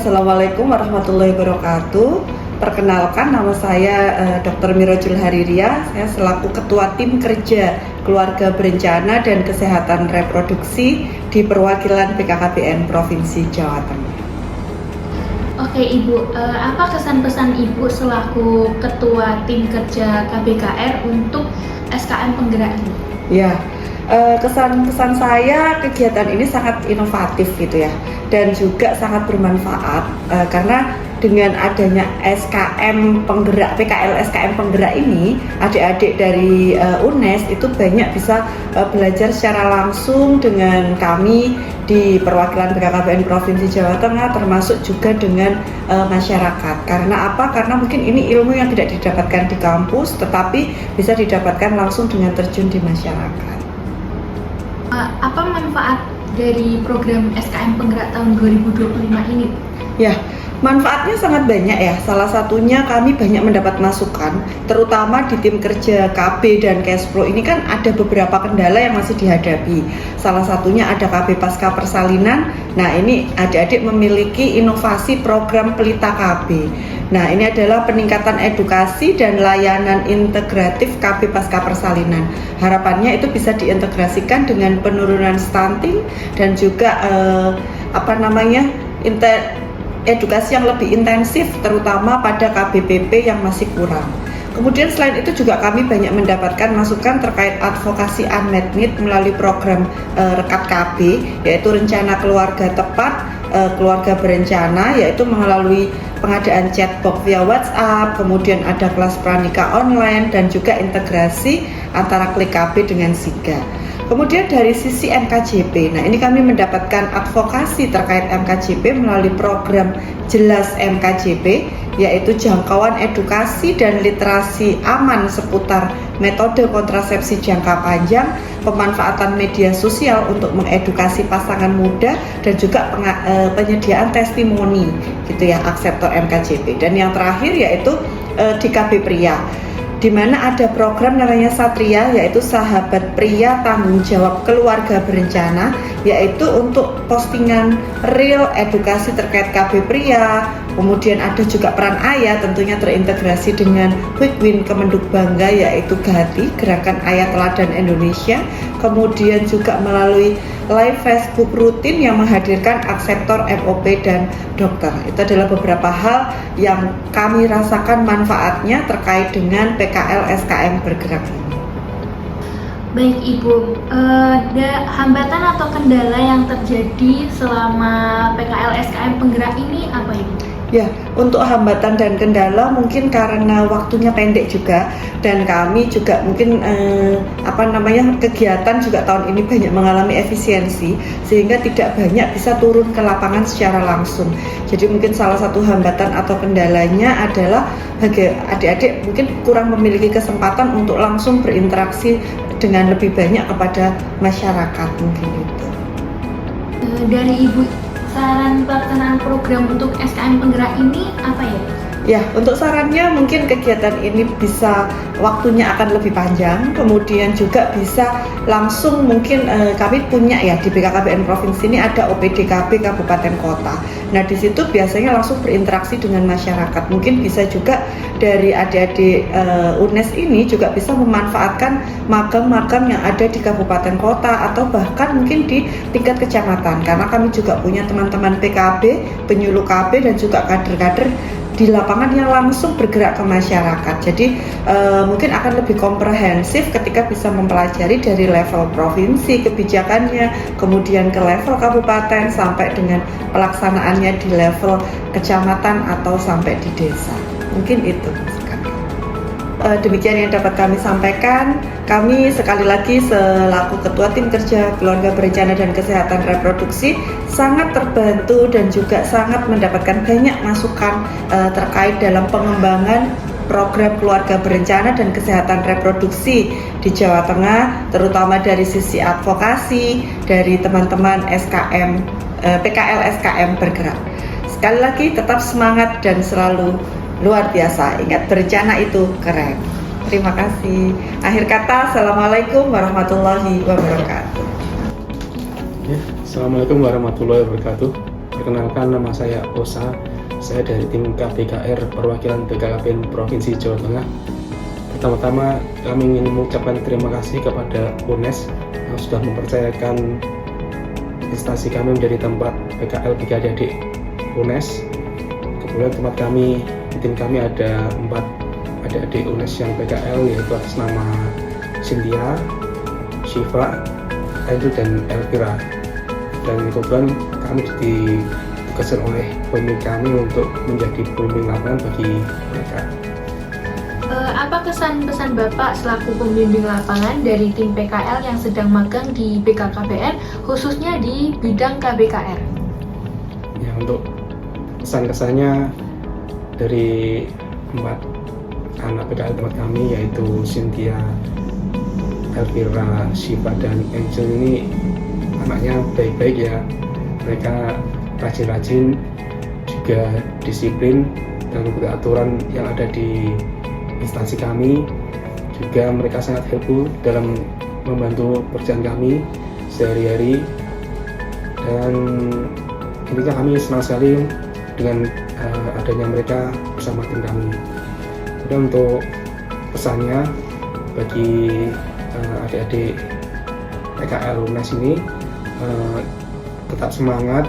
Assalamualaikum warahmatullahi wabarakatuh. Perkenalkan, nama saya Dr. Mirojul Hariria. Saya selaku Ketua Tim Kerja Keluarga Berencana dan Kesehatan Reproduksi di Perwakilan BKKBN Provinsi Jawa Tengah. Oke Ibu, apa kesan-pesan Ibu selaku Ketua Tim Kerja KBKR untuk SKM Penggerak ini? Ya, kesan-kesan saya, kegiatan ini sangat inovatif gitu ya, dan juga sangat bermanfaat karena dengan adanya SKM Penggerak, PKL SKM Penggerak ini, adik-adik dari UNES itu banyak bisa belajar secara langsung dengan kami di perwakilan BKKBN Provinsi Jawa Tengah, termasuk juga dengan masyarakat. Karena apa? Karena mungkin ini ilmu yang tidak didapatkan di kampus, tetapi bisa didapatkan langsung dengan terjun di masyarakat. Apa manfaat dari program SKM Penggerak tahun 2025 ini? Ya, manfaatnya sangat banyak ya. Salah satunya kami banyak mendapat masukan, terutama di tim kerja KB dan Cashflow ini kan ada beberapa kendala yang masih dihadapi. Salah satunya ada KB Pasca Persalinan. Nah, ini adik-adik memiliki inovasi program Pelita KB. Nah, ini adalah peningkatan edukasi dan layanan integratif KB Pasca Persalinan. Harapannya itu bisa diintegrasikan dengan penurunan stunting dan juga edukasi yang lebih intensif, terutama pada KBPP yang masih kurang. Kemudian selain itu juga kami banyak mendapatkan masukan terkait advokasi unmet need melalui program Rekat KB, yaitu Rencana Keluarga Tepat, Keluarga Berencana, yaitu melalui pengadaan chatbox via WhatsApp, kemudian ada kelas pranikah online, dan juga integrasi antara Klik KB dengan SIGA. Kemudian dari sisi MKJP, nah ini kami mendapatkan advokasi terkait MKJP melalui program Jelas MKJP, yaitu jangkauan edukasi dan literasi aman seputar metode kontrasepsi jangka panjang, pemanfaatan media sosial untuk mengedukasi pasangan muda, dan juga penyediaan testimoni gitu ya, akseptor MKJP. Dan yang terakhir yaitu di KB Pria, di mana ada program namanya Satria, yaitu Sahabat Pria Tanggung Jawab Keluarga Berencana, yaitu untuk postingan real edukasi terkait KB Pria. Kemudian ada juga peran ayah, tentunya terintegrasi dengan Quick Win Kemenduk Bangga, yaitu GATI, Gerakan Ayah Teladan Indonesia. Kemudian juga melalui live Facebook rutin yang menghadirkan akseptor MOP dan dokter. Itu adalah beberapa hal yang kami rasakan manfaatnya terkait dengan PKL SKM Bergerak ini. Baik Ibu, ada hambatan atau kendala yang terjadi selama PKL SKM Penggerak ini apa Ibu? Ya, untuk hambatan dan kendala mungkin karena waktunya pendek juga, dan kami juga mungkin kegiatan juga tahun ini banyak mengalami efisiensi, sehingga tidak banyak bisa turun ke lapangan secara langsung. Jadi mungkin salah satu hambatan atau kendalanya adalah bagi adik-adik mungkin kurang memiliki kesempatan untuk langsung berinteraksi dengan lebih banyak kepada masyarakat, mungkin itu. Dari Ibu, saran pelaksanaan program untuk SKM Penggerak ini apa ya? Ya, untuk sarannya mungkin kegiatan ini bisa waktunya akan lebih panjang, kemudian juga bisa langsung mungkin kami punya ya di BKKBN Provinsi ini ada OPDKB Kabupaten Kota. Nah, di situ biasanya langsung berinteraksi dengan masyarakat. Mungkin bisa juga dari adik-adik UNES ini juga bisa memanfaatkan magang-magang yang ada di Kabupaten Kota atau bahkan mungkin di tingkat kecamatan, karena kami juga punya teman-teman PKB, penyuluh KB, dan juga kader-kader di lapangan yang langsung bergerak ke masyarakat. Jadi mungkin akan lebih komprehensif ketika bisa mempelajari dari level provinsi kebijakannya, kemudian ke level kabupaten, sampai dengan pelaksanaannya di level kecamatan atau sampai di desa. Mungkin itu. Demikian yang dapat kami sampaikan. Kami sekali lagi selaku Ketua Tim Kerja Keluarga Berencana dan Kesehatan Reproduksi sangat terbantu dan juga sangat mendapatkan banyak masukan terkait dalam pengembangan program Keluarga Berencana dan Kesehatan Reproduksi di Jawa Tengah, terutama dari sisi advokasi dari teman-teman SKM PKL SKM Bergerak. Sekali lagi tetap semangat dan selalu luar biasa. Ingat, berencana itu keren. Terima kasih. Akhir kata, Assalamualaikum warahmatullahi wabarakatuh. Assalamualaikum warahmatullahi wabarakatuh. Perkenalkan, nama saya Osa. Saya dari tim KBKR perwakilan BKKBN Provinsi Jawa Tengah. Pertama-tama kami ingin mengucapkan terima kasih kepada UNES yang sudah mempercayakan instansi kami menjadi tempat PKL bagi adik-adik UNES. Kemudian tempat kami, di tim kami ada 4 adik-adik UNES yang PKL, yaitu atas nama Cynthia, Shiva, Andrew, dan Elvira. Dan kemudian kami ditugaskan oleh pemimpin kami untuk menjadi pemimpin lapangan bagi mereka. Apa kesan-pesan Bapak selaku pembimbing lapangan dari tim PKL yang sedang magang di BKKBN, khususnya di bidang KBKR? Ya, untuk kesan-kesannya dari 4 anak PKL tempat kami, yaitu Cynthia, Elvira, Shiva, dan Angel ini anaknya baik-baik ya. Mereka rajin-rajin, juga disiplin dan mengikuti aturan yang ada di instansi kami. Juga mereka sangat helpful dalam membantu pekerjaan kami sehari-hari, dan intinya kami senang sekali dengan adanya mereka bersama tim kami. Kemudian untuk pesannya bagi adik-adik PKL UNES ini, tetap semangat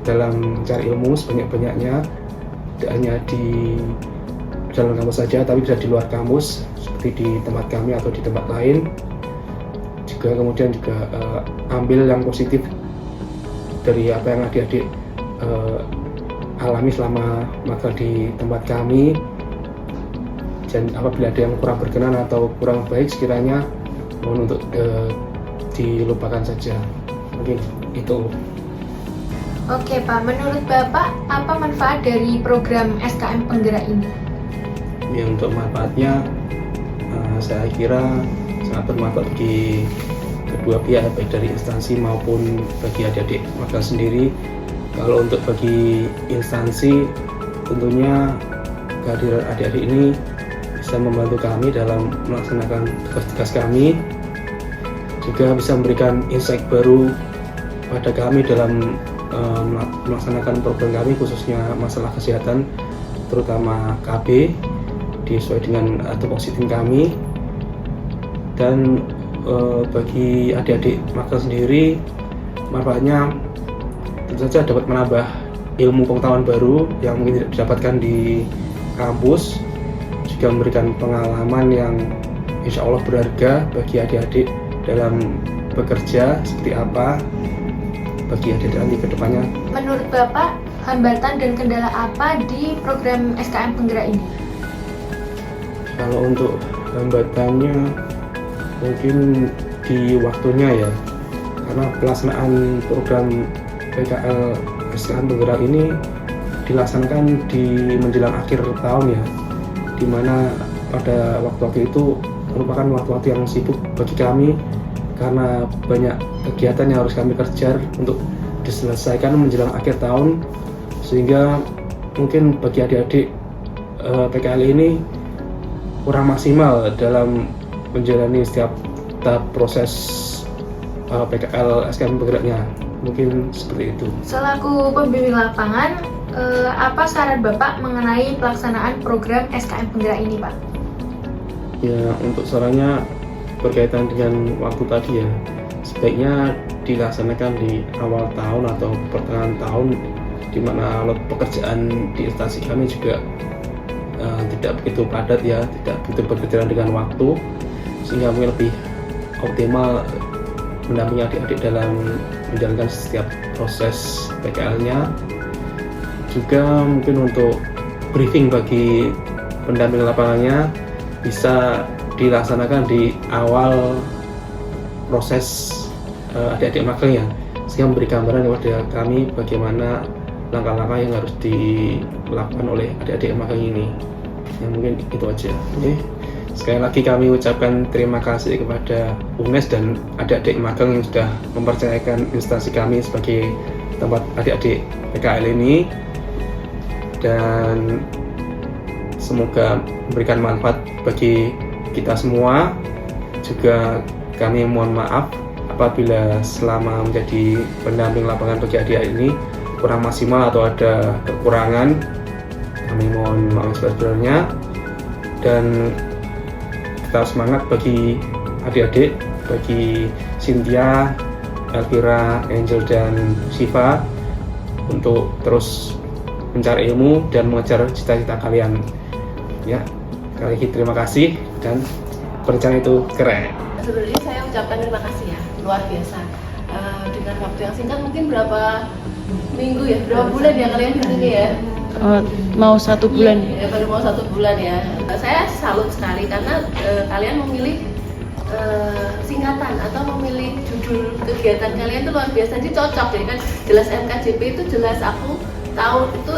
dalam mencari ilmu sebanyak-banyaknya, tidak hanya di dalam kampus saja, tapi bisa di luar kampus seperti di tempat kami atau di tempat lain. Juga kemudian juga ambil yang positif dari apa yang adik-adik alami selama magang di tempat kami. Dan apabila ada yang kurang berkenan atau kurang baik, sekiranya mohon untuk dilupakan saja. Mungkin itu. Oke Pak, menurut Bapak apa manfaat dari program SKM Penggerak ini? Ya, untuk manfaatnya saya kira sangat bermanfaat bagi kedua pihak, baik dari instansi maupun bagi adik-adik magang sendiri. Kalau untuk bagi instansi, tentunya kehadiran adik-adik ini bisa membantu kami dalam melaksanakan tugas-tugas kami, juga bisa memberikan insight baru pada kami dalam melaksanakan program kami, khususnya masalah kesehatan, terutama KB, sesuai dengan tupoksi tim kami. Dan bagi adik-adik magang sendiri, manfaatnya tentu saja dapat menambah ilmu pengetahuan baru yang mungkin tidak didapatkan di kampus, juga memberikan pengalaman yang insya Allah berharga bagi adik-adik dalam bekerja seperti apa bagi adik-adik nanti ke depannya. Menurut Bapak, hambatan dan kendala apa di program SKM Penggerak ini? Kalau untuk hambatannya mungkin di waktunya ya, karena pelaksanaan program PKL SKM Penggerak ini dilaksanakan di menjelang akhir tahun ya, dimana pada waktu-waktu itu merupakan waktu-waktu yang sibuk bagi kami karena banyak kegiatan yang harus kami kejar untuk diselesaikan menjelang akhir tahun, sehingga mungkin bagi adik-adik PKL ini kurang maksimal dalam menjalani setiap tahap proses PKL SKM Penggeraknya. Mungkin seperti itu. Selaku pembimbing lapangan, apa saran Bapak mengenai pelaksanaan program SKM Penggerak ini, Pak? Ya, untuk sarannya berkaitan dengan waktu tadi ya, sebaiknya dilaksanakan di awal tahun atau pertengahan tahun, di mana lot pekerjaan di instansi kami juga tidak begitu padat ya, tidak begitu berkejaran dengan waktu, sehingga mungkin lebih optimal mendampingi adik-adik dalam menjalankan setiap proses PKL-nya. Juga mungkin untuk briefing bagi pendamping lapangannya bisa dilaksanakan di awal proses adik-adik magang ya, sehingga memberi gambaran kepada kami bagaimana langkah-langkah yang harus dilakukan oleh adik-adik magang ini. Ya, mungkin itu aja. Oke. Sekali lagi kami ucapkan terima kasih kepada UNES dan adik-adik magang yang sudah mempercayakan instansi kami sebagai tempat adik-adik PKL ini, dan semoga memberikan manfaat bagi kita semua. Juga kami mohon maaf apabila selama menjadi pendamping lapangan bagi adik-adik ini kurang maksimal atau ada kekurangan, kami mohon maaf sebesar-besarnya, dan tetap semangat bagi adik-adik, bagi Cynthia, Elvira, Angel, dan Siva untuk terus mencari ilmu dan mengejar cita-cita kalian. Ya, sekali lagi terima kasih, dan perencanaan itu keren. Sebenarnya saya ucapkan terima kasih ya, luar biasa. Dengan waktu yang singkat, mungkin berapa minggu ya, berapa bulan ya kalian ini ya? Mau 1 bulan. Ya, baru mau 1 bulan ya. Saya salut sekali karena kalian memilih singkatan atau memilih judul kegiatan kalian itu luar biasa. Jadi cocok, jadi kan jelas MKJP itu jelas aku tahu itu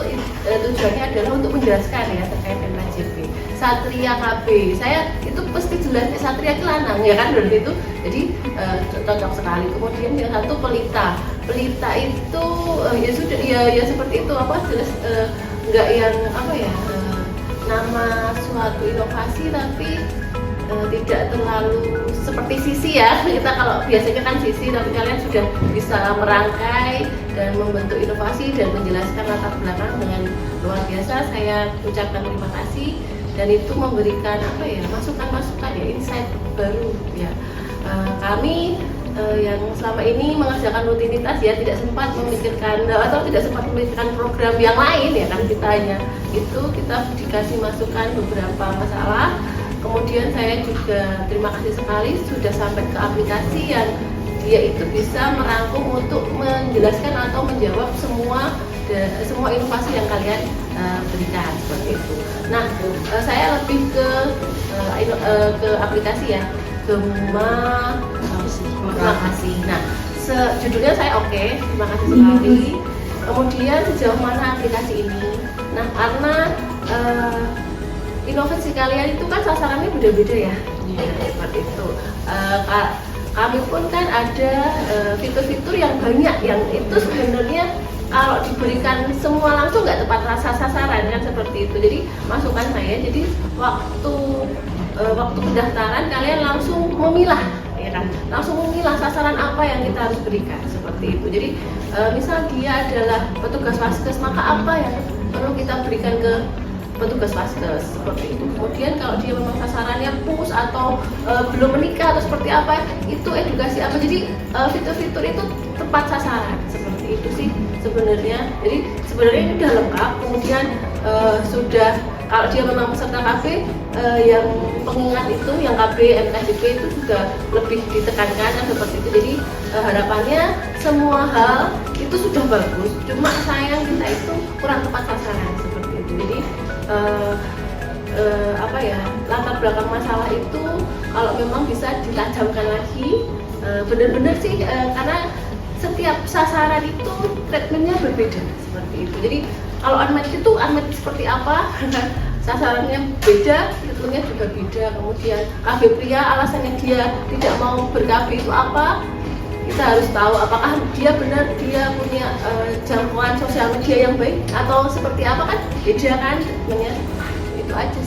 tujuannya adalah untuk menjelaskan ya terkait MKJP. Satria KB, saya itu pasti jelas Satria itu lanang ya kan berarti itu, jadi cocok sekali. Kemudian yang satu Pelita itu ya sudah ya seperti itu, apa jelas nggak yang apa ya nama suatu inovasi tapi tidak terlalu seperti Sisi ya. Kita kalau biasanya kan Sisi, tapi kalian sudah bisa merangkai dan membentuk inovasi dan menjelaskan latar belakang dengan luar biasa. Saya ucapkan terima kasih, dan itu memberikan apa ya masukan-masukan ya, insight baru ya. Kami yang selama ini mengerjakan rutinitas ya tidak sempat memikirkan atau tidak sempat memikirkan program yang lain ya kan, kita hanya itu kita dikasih masukan beberapa masalah. Kemudian saya juga terima kasih sekali sudah sampai ke aplikasi yang dia itu bisa merangkum untuk menjelaskan atau menjawab semua inovasi yang kalian berikan seperti itu. Nah, saya lebih ke aplikasi ya, terima kasih. Nah, judulnya saya oke, terima kasih sekali. Kemudian sejauh mana aplikasi ini? Nah, karena inovasi kalian itu kan sasarannya beda-beda ya, seperti itu. Kami pun kan ada fitur-fitur yang banyak yang itu sebenarnya kalau diberikan semua langsung nggak tepat rasa sasaran kan, seperti itu. Jadi masukan saya, jadi waktu pendaftaran kalian langsung memilah ya kan, langsung memilah sasaran apa yang kita harus berikan seperti itu. Jadi misal dia adalah petugas Vaskes, maka apa yang perlu kita berikan ke petugas Vaskes seperti itu. Kemudian kalau dia memang sasarannya pus atau belum menikah atau seperti apa, itu edukasi apa. Jadi fitur-fitur itu tepat sasaran seperti itu sih sebenarnya. Jadi sebenarnya ini sudah lengkap. Kemudian sudah kalau dia memang peserta KB yang pengingat itu, yang KB MKJP itu juga lebih ditekankan seperti itu. Jadi harapannya semua hal itu sudah bagus, cuma sayang kita itu kurang tepat sasaran seperti itu. Jadi apa ya, latar belakang masalah itu kalau memang bisa ditajamkan lagi, benar-benar sih karena setiap sasaran itu treatmentnya berbeda seperti itu. Jadi kalau unmet itu unmet seperti apa, sasarannya beda, treatmentnya juga beda. Kemudian KB pria alasannya dia tidak mau ber-KB itu apa, kita harus tahu apakah dia benar dia punya jangkauan sosial media yang baik atau seperti apa kan, beda kan treatmentnya. Itu aja